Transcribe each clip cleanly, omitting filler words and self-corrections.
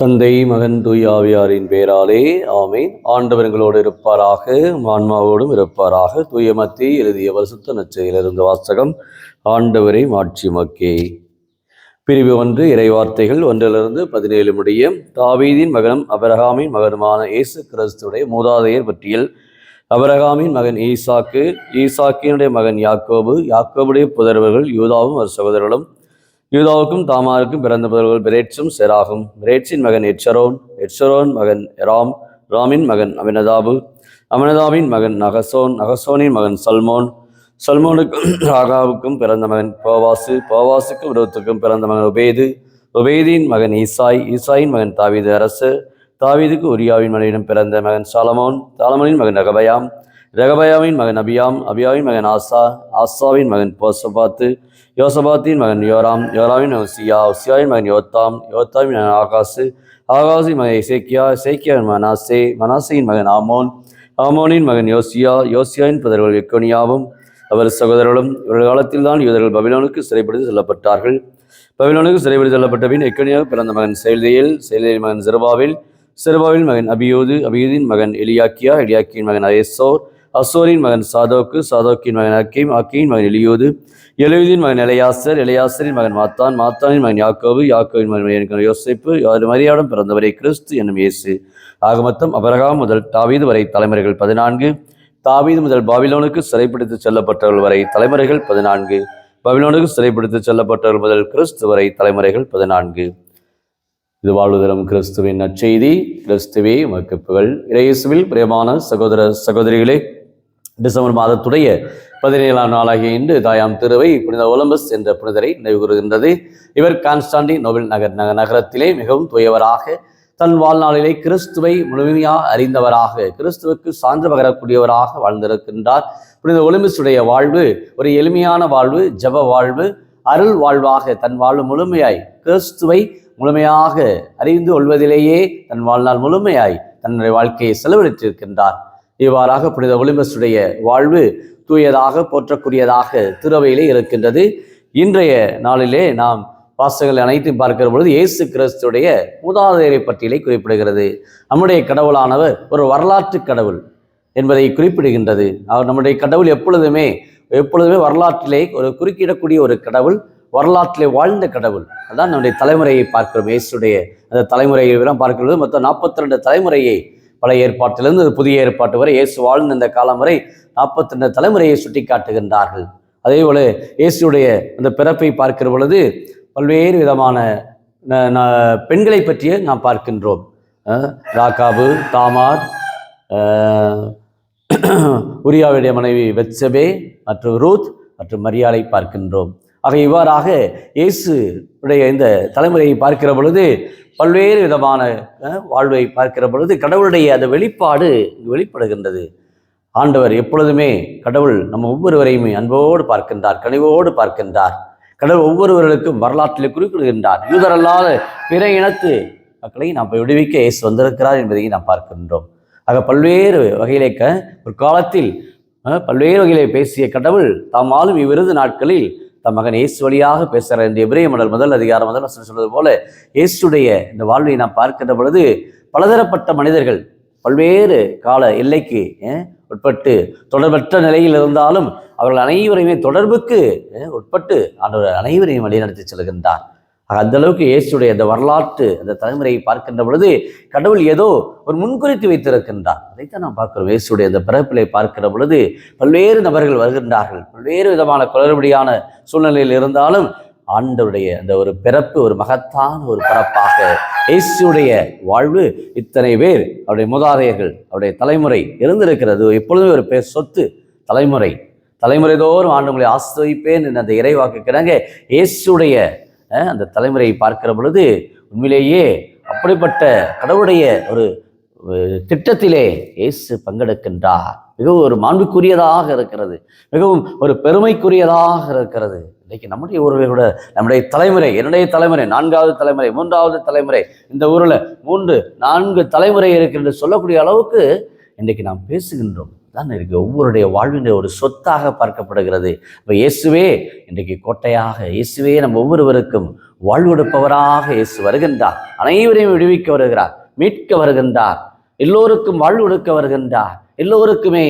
தந்தை மகன் தூய் ஆவியாரின் பேராலே ஆமேன். ஆண்டவர் எங்களோடு இருப்பாராக, ஆன்மாவோடும் இருப்பாராக. தூய மத்தேயு எழுதிய பரிசுத்த நற்செய்தியிலிருந்து வாசகம். ஆண்டவரை மாட்சிமக்கே. பிரிவு 1, இறைவார்த்தைகள் 1-17 முடிய. தாவீதின் மகனும் அபிரகாமின் மகனுமான இயேசு கிறிஸ்துடைய மூதாதையர் பட்டியல். அபிரகாமின் மகன் ஈசாக்கு, ஈசாக்கினுடைய மகன் யாக்கோபு, யாக்கோபுடைய புதல்வர்கள் யூதாவும் அவர் சகோதரர்களும். யூதாவுக்கும் தாமாருக்கும் பிறந்த புதல்வர்கள் பெரேட்சும் செராகும். பெரேட்சின் மகன் எட்சரோன், எட்சரோன் மகன் எராம், ராமின் மகன் அமினதாபு, அமினதாபின் மகன் நகசோன், நகசோனின் மகன் சல்மோன், சல்மோனுக்கும் ராகாவுக்கும் பிறந்த மகன் போவாசு, போவாசுக்கும் ருத்துக்கும் பிறந்த மகன் உபேது, உபேதின் மகன் ஈசாய், ஈசாயின் மகன் தாவீது அரசு, தாவீதுக்கு உரியாவின் மனைவிடம் பிறந்த மகன் சாலமோன், சாலமோனின் மகன் ரகபயாம், ரகபயாவின் மகன் அபியாம், அபியாவின் மகன் ஆசா, ஆசாவின் மகன் போசபாத்து, யோசபாத்தின் மகன் யோராம், யோராமின் மகன் சியா, சியாவின் மகன் யோத்தாம், யோத்தாவின் மகன் ஆகாசு, ஆகாசின் மகன் இசேக்கியா, இசேக்கியாவின் மனாசே, மனாசையின் மகன் ஆமோன், ஆமோனின் மகன் யோசியா, யோசியாவின் புதல்வர்கள் எக்கோனியாவும் அவர் சகோதரர்களும். இவர்கள் காலத்தில் தான் யூதர்கள் பபிலோனுக்கு சிறைப்படுத்தி செல்லப்பட்டார்கள். பபிலோனுக்கு சிறைப்படுத்தி செல்லப்பட்ட பின் எக்கோனியாவுக்கு பிறந்த மகன் செயல்தேல், செயல்தேலின் மகன் செருபாவில், செருபாவின் மகன் அபியூது, அபியூதின் மகன் எலியாக்கியா, எலியாக்கியின் மகன் அசோர், அசோரின் மகன் சாதோக்கு, சாதோக்கின் மகன் அக்கீம், அக்கீமின் மகன் எலியூது, எலியூதின் மகன் எலையாசர், எலையாசரின் மகன் மாத்தான், மாத்தானின் மகன் யாக்கோபு, யாக்கோவின் மகன் யோசேப்பு, மரியாவிடம் பிறந்தவரை கிறிஸ்து என்னும் இயேசு. ஆக மொத்தம் அபிரகாம் முதல் தாவீது வரை தலைமுறைகள் 14. தாவீது முதல் பாபிலோனுக்கு சிறைப்பிடித்து செல்லப்பட்டவர்கள் வரை தலைமுறைகள் 14. பாபிலோனுக்கு சிறைப்பிடித்து செல்லப்பட்டவர்கள் முதல் கிறிஸ்து வரை தலைமுறைகள் 14. இது வாழ்வுதரும் கிறிஸ்துவின் நற்செய்தி. கிறிஸ்துவே உமக்கு புகழ். இயேசுவில் பிரியமான சகோதர சகோதரிகளே, டிசம்பர் மாதத்துடைய 17ஆம் நாளாகிய இன்று தாயாம் திருவை புனித ஒலம்பஸ் என்ற புனிதரை நினைவு கூறுகின்றது. இவர் கான்ஸ்டாண்டினோபிள் நகரத்திலே மிகவும் தூயவராக, தன் வாழ்நாளிலே கிறிஸ்துவை முழுமையாக அறிந்தவராக, கிறிஸ்துவுக்கு சான்று பகரக்கூடியவராக வாழ்ந்திருக்கின்றார். புனித ஒலிம்பஸுடைய வாழ்வு ஒரு எளிமையான வாழ்வு, ஜப வாழ்வு, அருள் வாழ்வாக தன் வாழ்வு முழுமையாய் கிறிஸ்துவை முழுமையாக அறிந்து கொள்வதிலேயே தன் வாழ்நாள் முழுமையாய் தன்னுடைய வாழ்க்கையை செலவழித்திருக்கின்றார். இவ்வாறாக புனித ஒலிம்பஸுடைய வாழ்வு தூயதாக போற்றக்கூடியதாக திருவையிலே இருக்கின்றது. இன்றைய நாளிலே நாம் வாசகங்கள் அனைத்தையும் பார்க்கிற பொழுது இயேசு கிறிஸ்துடைய மூதாதையரை பட்டியலை குறிப்பிடுகிறது. நம்முடைய கடவுளானவர் ஒரு வரலாற்று கடவுள் என்பதை குறிப்பிடுகின்றது. அவர் நம்முடைய கடவுள் எப்பொழுதுமே வரலாற்றிலே ஒரு குறுக்கிடக்கூடிய ஒரு கடவுள், வரலாற்றிலே வாழ்ந்த கடவுள். அதான் நம்முடைய தலைமுறையை பார்க்கிறோம். இயேசுடைய அந்த தலைமுறையை பார்க்கிறது மொத்தம் 42 தலைமுறையை, பழைய ஏற்பாட்டிலிருந்து புதிய ஏற்பாட்டு வரை இயேசு வாழ்ந்த இந்த காலம் வரை 42 தலைமுறையை சுட்டி காட்டுகின்றார்கள். அதே போல இயேசுடைய அந்த பிறப்பை பார்க்கிற பொழுது பல்வேறு விதமான பெண்களை பற்றிய நாம் பார்க்கின்றோம். ராகாபு, தாமார், உரியாவுடைய மனைவி பெத்செபே மற்றும் ரூத் மற்றும் மரியாளை பார்க்கின்றோம். ஆக இவ்வாறாக இயேசு உடைய இந்த தலைமுறையை பார்க்கிற பொழுது பல்வேறு விதமான வாழ்வை பார்க்கிற பொழுது கடவுளுடைய அந்த வெளிப்பாடு வெளிப்படுகின்றது. ஆண்டவர் எப்பொழுதுமே கடவுள் நம்ம ஒவ்வொருவரையுமே அன்போடு பார்க்கின்றார், கனிவோடு பார்க்கின்றார். கடவுள் ஒவ்வொருவர்களுக்கும் வரலாற்றில் குறிப்பிடுகின்றார். யூதரல்லாத பிற இனத்து மக்களை நாம் விடுவிக்க இயேசு வந்திருக்கிறார் என்பதை நாம் பார்க்கின்றோம். ஆக பல்வேறு வகையிலே ஒரு காலத்தில் பல்வேறு வகையிலே பேசிய கடவுள் தாம் ஆளும் இவ்விருது நாட்களில் தம் மகன் இயேசு வழியாக பேசுகிற இந்த எபிரேய முதல் அதிகாரம் முதல் சொல்வது போல இயேசுடைய இந்த வாழ்வை நாம் பார்க்கின்ற பொழுது பலதரப்பட்ட மனிதர்கள் பல்வேறு கால எல்லைக்கு உட்பட்டு தொடர்பற்ற நிலையில் இருந்தாலும் அவர்கள் அனைவரையுமே தொடர்புக்கு உட்பட்டு ஆண்டவர் அனைவரையும் வழிநடத்தி செல்கின்றார். அந்த அளவுக்கு இயேசுடைய அந்த வரலாற்று அந்த தலைமுறையை பார்க்கின்ற பொழுது கடவுள் ஏதோ ஒரு முன்குறித்து வைத்திருக்கின்றார். அதைத்தான் நாம் பார்க்கிறோம். இயேசுடைய அந்த பிறப்பிலை பார்க்கிற பொழுது பல்வேறு நபர்கள் வருகின்றார்கள். பல்வேறு விதமான குளறுபடியான சூழ்நிலையில் இருந்தாலும் ஆண்டவருடைய அந்த ஒரு பிறப்பு ஒரு மகத்தான ஒரு பிறப்பாக இயேசுடைய வாழ்வு இத்தனை பேர் அவருடைய மூதாதையர்கள் அவருடைய தலைமுறை இருந்திருக்கிறது. எப்பொழுதுமே ஒரு பேர் சொத்து தலைமுறை தோறும் ஆண்டவர்களை ஆசிர்வதிப்பேன் என்ற அந்த இறைவாக்கு கிடங்க இயேசுடைய அந்த தலைமுறையை பார்க்கிற பொழுது உண்மையிலேயே அப்படிப்பட்ட கடவுளுடைய ஒரு திட்டத்திலே இயேசு பங்கெடுக்கின்றார். மிகவும் ஒரு மாண்புக்குரியதாக இருக்கிறது, மிகவும் ஒரு பெருமைக்குரியதாக இருக்கிறது. இன்றைக்கு நம்முடைய ஊர்களோட நம்முடைய தலைமுறை, என்னுடைய தலைமுறை 4வது தலைமுறை, 3வது தலைமுறை, இந்த ஊரில் 3-4 தலைமுறை இருக்கின்ற சொல்லக்கூடிய அளவுக்கு இன்றைக்கு நாம் பேசுகின்றோம். தான் இருக்கு. ஒவ்வொருடைய வாழ்வின் ஒரு சொத்தாக பார்க்கப்படுகிறது. இப்போ இயேசுவே இன்றைக்கு கோட்டையாக, இயேசுவே நம்ம ஒவ்வொருவருக்கும் வாழ்வு கொடுப்பவராக இயேசு வருகின்றார். அனைவரையும் விடுவிக்க வருகிறார், மீட்க வருகின்றார், எல்லோருக்கும் வாழ்வு கொடுக்க வருகின்றார், எல்லோருக்குமே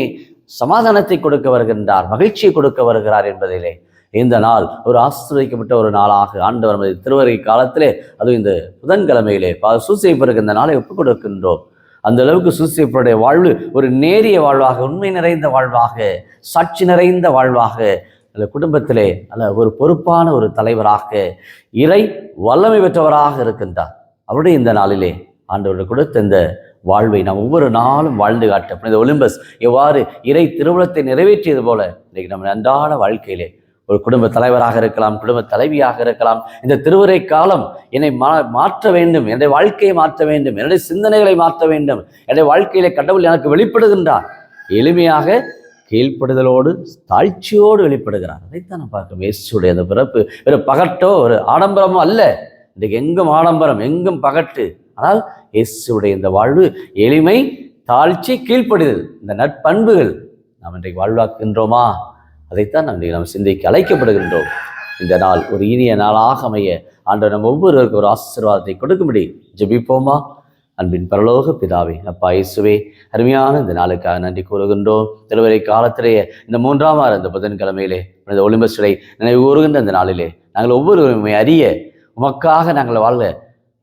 சமாதானத்தை கொடுக்க வருகின்றார், மகிழ்ச்சியை கொடுக்க வருகிறார் என்பதிலே இந்த நாள் ஒரு ஆசீர்வதிக்கப்பட்ட ஒரு நாளாக ஆண்டவர் நமது திருவருகை காலத்திலே, அதுவும் இந்த புதன்கிழமையிலே சூசைப்பருக்கு இந்த நாளை ஒப்புக் கொடுக்கின்றோம். அந்த அளவுக்கு சூசைப்பருடைய வாழ்வு ஒரு நேரிய வாழ்வாக, உண்மை நிறைந்த வாழ்வாக, சாட்சி நிறைந்த வாழ்வாக, அந்த குடும்பத்திலே அல்ல ஒரு பொறுப்பான ஒரு தலைவராக, இறை வல்லமை பெற்றவராக இருக்கின்றார். அவருடைய இந்த நாளிலே ஆண்டவர் கொடுத்த இந்த வாழ்வை நாம் ஒவ்வொரு நாளும் வாழ்ந்து காட்ட புனித ஒலிம்பஸ் எவ்வாறு இறை திருவுளத்தை நிறைவேற்றியது போல இன்றைக்கு நம்ம அன்றாட வாழ்க்கையிலே ஒரு குடும்ப தலைவராக இருக்கலாம், குடும்ப தலைவியாக இருக்கலாம், இந்த திருவரை காலம் என்னை மாற்ற வேண்டும், என்னுடைய வாழ்க்கையை மாற்ற வேண்டும், என்னுடைய சிந்தனைகளை மாற்ற வேண்டும், என்னுடைய வாழ்க்கையிலே கடவுள் எனக்கு வெளிப்படுகின்றார். எளிமையாக கீழ்ப்படுதலோடு தாழ்ச்சியோடு வெளிப்படுகிறார். அதைத்தான் நான் பார்க்கிறோம். இயேசுடைய அந்த பிறப்பு ஒரு பகட்டோ ஒரு ஆடம்பரமோ அல்ல. இன்றைக்கு எங்கும் ஆடம்பரம், எங்கும் பகட்டு. ஆனால் இயேசுடைய இந்த வாழ்வு எளிமை, தாழ்ச்சி, கீழ்ப்படுதல், இந்த நற்பண்புகள் நாம் இன்றைக்கு வாழ்வாக்குகின்றோமா? அதைத்தான் நாம் சிந்தைக்கு அழைக்கப்படுகின்றோம். இந்த நாள் ஒரு இனிய நாளாக அமைய ஆண்டவர் நம்ம ஒவ்வொருவருக்கும் ஒரு ஆசீர்வாதத்தை கொடுக்கும்படி ஜெபிப்போமா? அன்பின் பரலோக பிதாவே, அப்பா இயேசுவே, அருமையான இந்த நாளுக்காக நன்றி கூறுகின்றோம். திருவரை காலத்திலேயே இந்த 3ஆம் வாரம் இந்த புதன்கிழமையிலே இந்த ஒலிம்பஸை நினைவு கூறுகின்ற இந்த நாளிலே நாங்கள் ஒவ்வொருவருமே அறிய உமக்காக நாங்கள் வாழ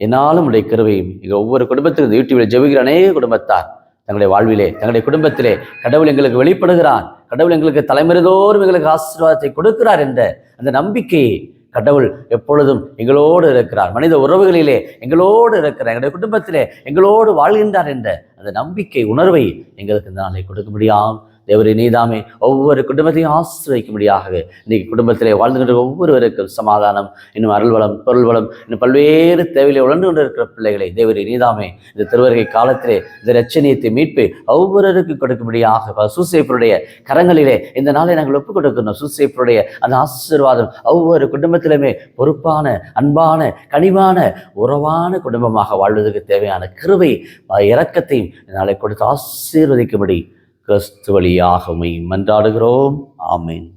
என்னாலும் உடைய கிருபையும் எங்கள் ஒவ்வொரு குடும்பத்திலும் இந்த யூடியூபில் ஜெபிக்கிற அநேக குடும்பத்தார் தங்களுடைய வாழ்விலே, தங்களுடைய குடும்பத்திலே கடவுள் எங்களுக்கு வெளிப்படுகிறார், கடவுள் எங்களுக்கு தலைமுறைதோறும் எங்களுக்கு ஆசீர்வாதத்தை கொடுக்கிறார் என்ற அந்த நம்பிக்கையை கடவுள் எப்பொழுதும் எங்களோடு இருக்கிறார், மனித உறவுகளிலே எங்களோடு இருக்கிறார், எங்களுடைய குடும்பத்திலே எங்களோடு வாழ்கின்றார் என்ற அந்த நம்பிக்கை உணர்வை எங்களுக்கு இந்த நாளை கொடுக்க முடியாமல் தேவரே நீதாமே ஒவ்வொரு குடும்பத்தையும் ஆசீர்வதிக்கும்படியாக இன்னைக்கு குடும்பத்திலே வாழ்ந்துகின்ற ஒவ்வொருவருக்கும் சமாதானம், இன்னும் அருள்வளம், பொருள்வளம், இன்னும் பல்வேறு தேவையிலே உழந்து கொண்டு இருக்கிற பிள்ளைகளை தேவரே நீதாமே இந்த திருவருகை காலத்திலே இந்த இரட்சணியத்தை மீட்பு ஒவ்வொருவருக்கும் கொடுக்கும்படியாக சூசைப்பருடைய கரங்களிலே இந்த நாளை நாங்கள் ஒப்புக் கொடுக்கணும். சூசைப்பருடைய அந்த ஆசீர்வாதம் ஒவ்வொரு குடும்பத்திலுமே பொறுப்பான, அன்பான, கனிவான, உறவான குடும்பமாக வாழ்வதற்கு தேவையான கிருபை இரக்கத்தையும் நாளை கொடுத்து ஆசீர்வதிக்கும்படி கிறிஸ்து வழியாக மன்றாடுகிறோம். ஆமென்.